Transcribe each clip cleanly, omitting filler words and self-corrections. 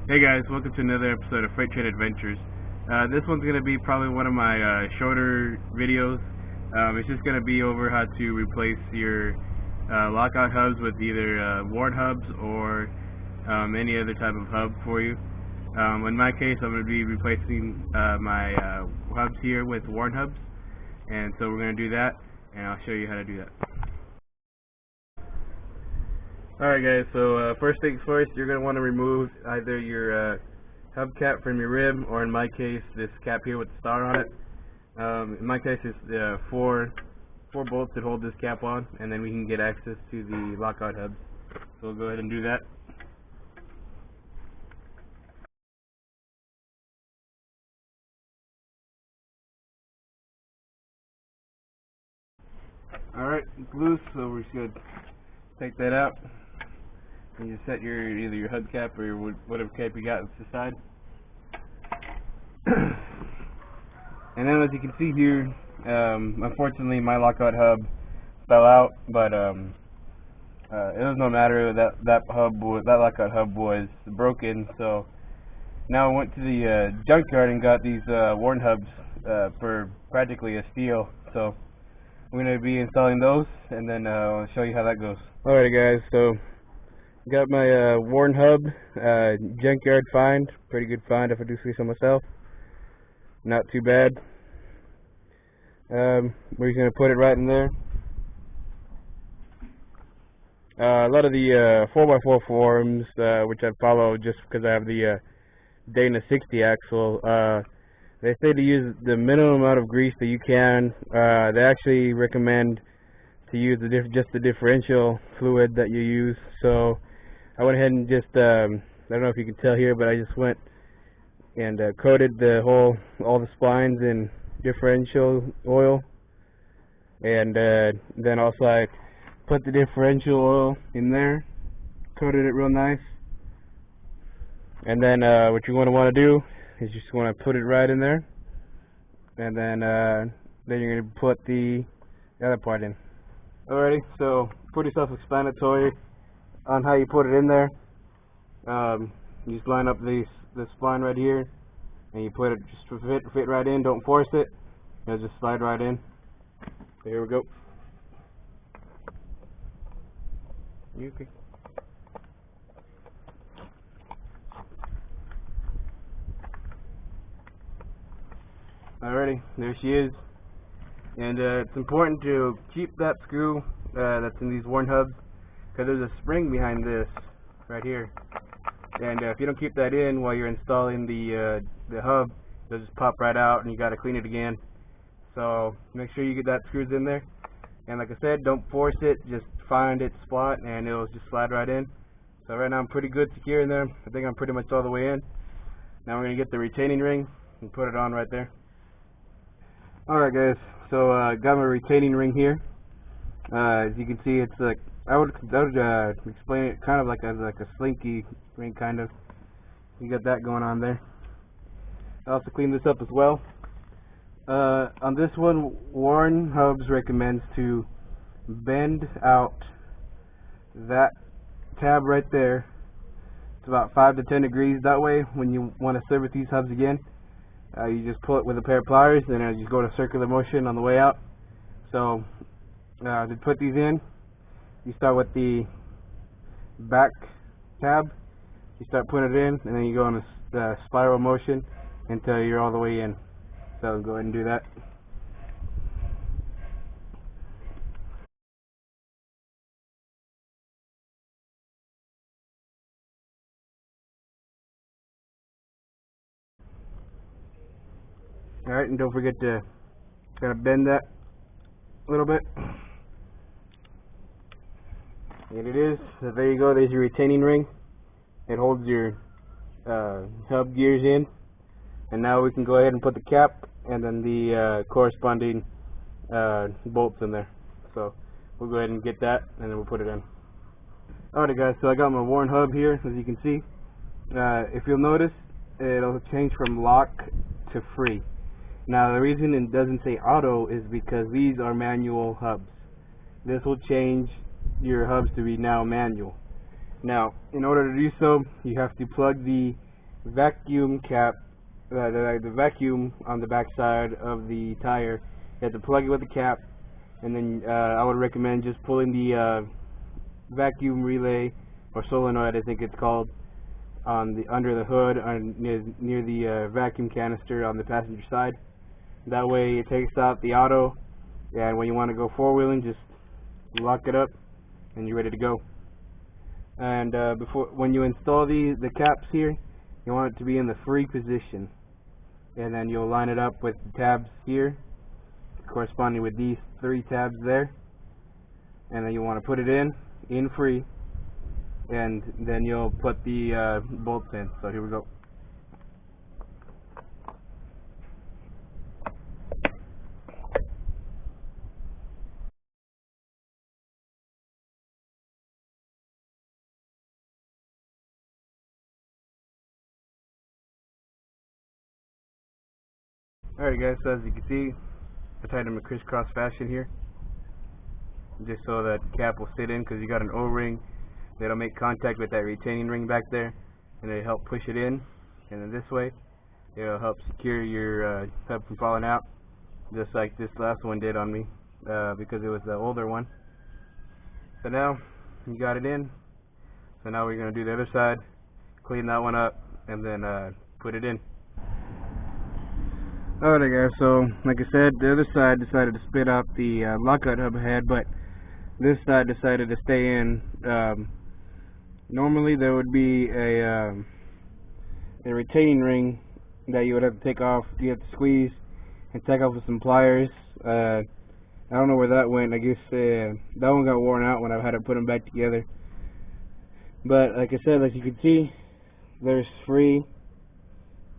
Hey guys, welcome to another episode of Freight Train Adventures. This one's going to be probably one of my shorter videos. It's just going to be over how to replace your lockout hubs with either worn hubs or any other type of hub for you. In my case, I'm going to be replacing my hubs here with worn hubs, and so we're going to do that, and I'll show you how to do that. Alright guys, so first things first, you're going to want to remove either your hubcap from your rib, or in my case, this cap here with the star on it. In my case, it's four bolts that hold this cap on, and then we can get access to the lockout hubs. So we'll go ahead and do that. Alright, it's loose, so we're just going to take that out. And you set either your hubcap or your whatever cap you got to the side. And then as you can see here, unfortunately my lockout hub fell out, but it was no matter. That lockout hub was broken, so now I went to the junkyard and got these worn hubs for practically a steal. So we're going to be installing those, and then I'll show you how that goes. Alrighty guys, so got my worn hub, junkyard find, pretty good find if I do say so myself, not too bad. We're just going to put it right in there. A lot of the 4x4 forums, which I follow just because I have the Dana 60 axle, they say to use the minimum amount of grease that you can. They actually recommend to use just the differential fluid that you use. So I went ahead and just, I don't know if you can tell here, but I just went and coated all the splines in differential oil, and then also I put the differential oil in there, coated it real nice, and then what you're going to want to do is you just want to put it right in there, and then you're going to put the other part in. Alrighty, so pretty self-explanatory on how you put it in there. You just line up this spline right here, and you put it just to fit right in. Don't force it. It'll just slide right in. So here we go. Okay. Alrighty, there she is. And it's important to keep that screw that's in these worn hubs, because there's a spring behind this right here, and if you don't keep that in while you're installing the hub, it'll just pop right out, and you got to clean it again. So make sure you get that screws in there, and like I said, don't force it, just find its spot and it'll just slide right in. So right now I'm pretty good secure in there. I think I'm pretty much all the way in. Now we're going to get the retaining ring and put it on right there. Alright guys, so got my retaining ring here. As you can see, it's like, I would explain it kind of like a slinky ring, kind of. You got that going on there. I also clean this up as well. On this one, Warren Hubs recommends to bend out that tab right there. It's about 5 to 10 degrees. That way, when you want to service these hubs again, you just pull it with a pair of pliers, and you go to circular motion on the way out. So to put these in, you start with the back tab, you start putting it in, and then you go in a spiral motion until you're all the way in. So go ahead and do that. Alright, and don't forget to kind of bend that a little bit. And it is. So there you go. There's your retaining ring. It holds your hub gears in. And now we can go ahead and put the cap and then the corresponding bolts in there. So we'll go ahead and get that, and then we'll put it in. Alright guys, so I got my worn hub here, as you can see. If you'll notice, it'll change from lock to free. Now the reason it doesn't say auto is because these are manual hubs. This will change your hubs to be now manual. Now, in order to do so, you have to plug the vacuum cap, the vacuum on the back side of the tire. You have to plug it with the cap, and then I would recommend just pulling the vacuum relay or solenoid, I think it's called, on the under the hood near the vacuum canister on the passenger side. That way it takes out the auto, and when you want to go four-wheeling, just lock it up and you're ready to go. And when you install the caps here, you want it to be in the free position, and then you'll line it up with the tabs here corresponding with these 3 tabs there, and then you want to put it in free, and then you'll put the bolts in. So here we go. Alright guys, so as you can see, I tied them in crisscross fashion here, just so that cap will sit in, because you got an O-ring that'll make contact with that retaining ring back there, and it'll help push it in, and then this way it'll help secure your hub from falling out, just like this last one did on me, because it was the older one. So now you got it in, so now we're going to do the other side, clean that one up, and then put it in. Alright guys, so like I said, the other side decided to spit out the lockout hub head, but this side decided to stay in. Normally there would be a retaining ring that you would have to take off. You have to squeeze and take off with some pliers. I don't know where that went. I guess that one got worn out when I had to put them back together. But like I said, like you can see, there's free,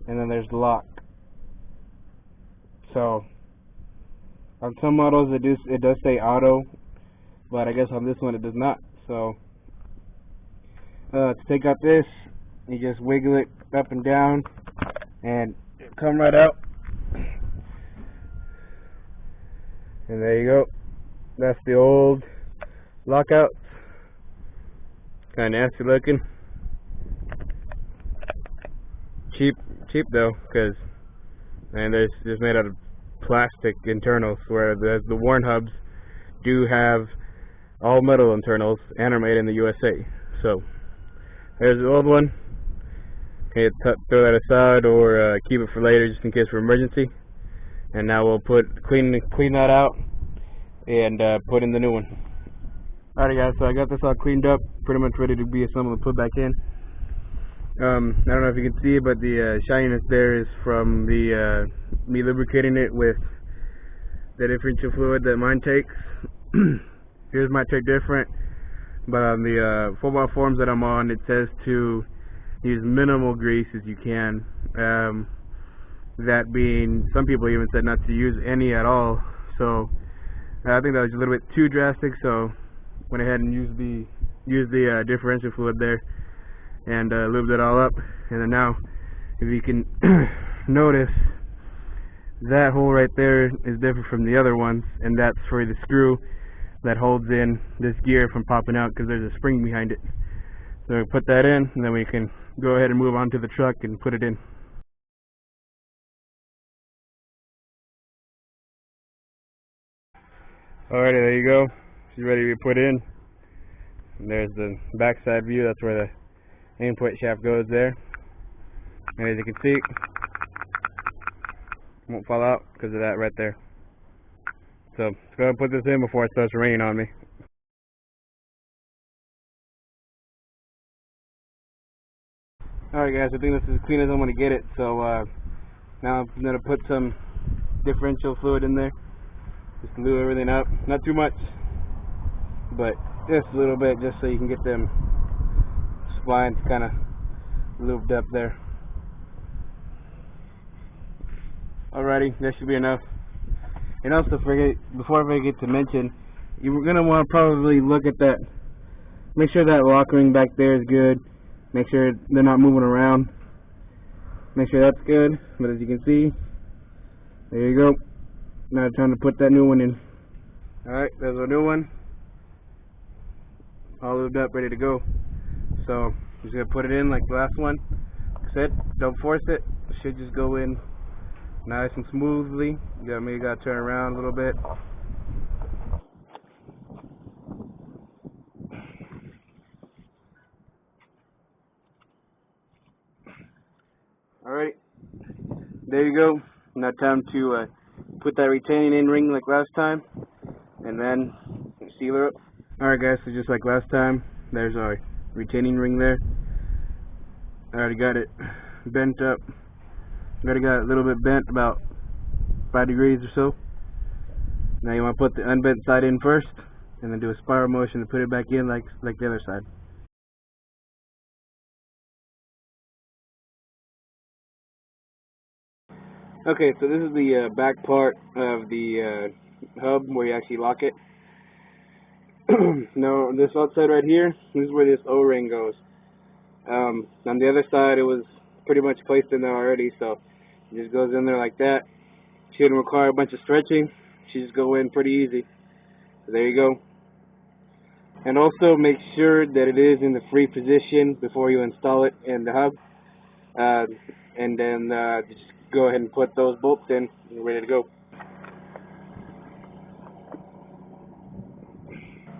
and then there's lock. So on some models it does say auto, but I guess on this one it does not. So to take out this, you just wiggle it up and down and come right out, and there you go. That's the old lockout. Kind of nasty looking. Cheap though, because they're just made out of plastic internals, where the worn hubs do have all metal internals and are made in the USA. So there's the old one. Okay, throw that aside, or keep it for later just in case for emergency. And now we'll clean that out and put in the new one. Alright guys, so I got this all cleaned up, pretty much ready to be assembled and put back in. I don't know if you can see, but the shininess there is from the me lubricating it with the differential fluid that mine takes. Yours might take different, but on the 4x forms that I'm on, it says to use minimal grease as you can. That being, some people even said not to use any at all. So I think that was a little bit too drastic. So went ahead and used the differential fluid there and lubed it all up. And then now, if you can notice, that hole right there is different from the other ones, and that's for the screw that holds in this gear from popping out, because there's a spring behind it. So we put that in, and then we can go ahead and move on to the truck and put it in. Alrighty, there you go. She's ready to be put in. And there's the backside view. That's where the input shaft goes there. And as you can see, it won't fall out because of that right there. So let's go ahead and put this in before it starts raining on me. Alright guys, I think this is as clean as I'm going to get it. So now I'm going to put some differential fluid in there. Just to lube everything up. Not too much, but just a little bit, just so you can get them splines kind of lubed up there. Alrighty, that should be enough. And also, before I forget to mention, you're going to want to probably look at that. Make sure that lock ring back there is good. Make sure they're not moving around. Make sure that's good. But as you can see, there you go. Now time to put that new one in. Alright, there's our new one. All lubed up, ready to go. So I'm just going to put it in like the last one. said, don't force it. It should just go in nice and smoothly. You gotta turn around a little bit. Alright, there you go. Now time to put that retaining in ring like last time, and then seal her up. Alright guys, so just like last time, there's our retaining ring there. I already got it bent up. Already got it a little bit bent, about 5 degrees or so. Now you want to put the unbent side in first, and then do a spiral motion to put it back in like the other side. Okay, so this is the back part of the hub where you actually lock it. Now this outside right here, this is where this O-ring goes. On the other side, it was pretty much placed in there already, so it just goes in there like that. Shouldn't require a bunch of stretching. Should just go in pretty easy. So there you go. And also make sure that it is in the free position before you install it in the hub. And then just go ahead and put those bolts in and you're ready to go.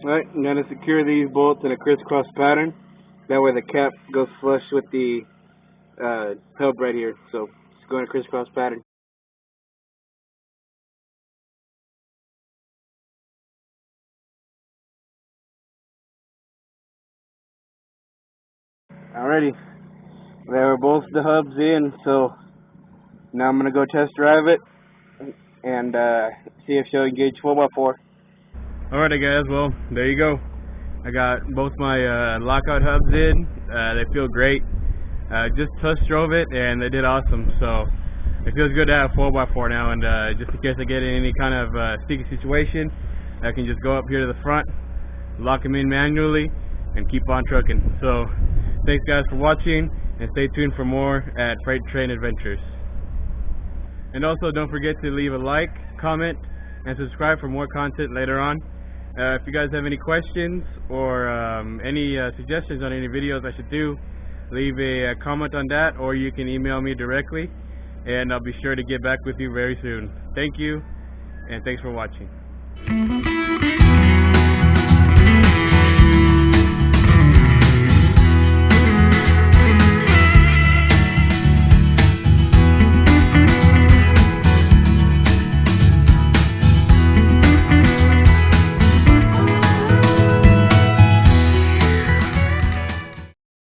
Alright, I'm going to secure these bolts in a crisscross pattern. That way the cap goes flush with the hub right here. So just go in a crisscross pattern. Alrighty, there are both the hubs in, so now I'm going to go test drive it and see if she'll engage 4x4. Alrighty guys, well, there you go. I got both my lockout hubs in. They feel great. Just test drove it and they did awesome, so it feels good to have 4x4 now, and just in case I get in any kind of sticky situation, I can just go up here to the front, lock them in manually, and keep on trucking. So thanks guys for watching, and stay tuned for more at Freight Train Adventures. And also don't forget to leave a like, comment, and subscribe for more content later on. If you guys have any questions or any suggestions on any videos I should do, leave a comment on that, or you can email me directly, and I'll be sure to get back with you very soon. Thank you, and thanks for watching.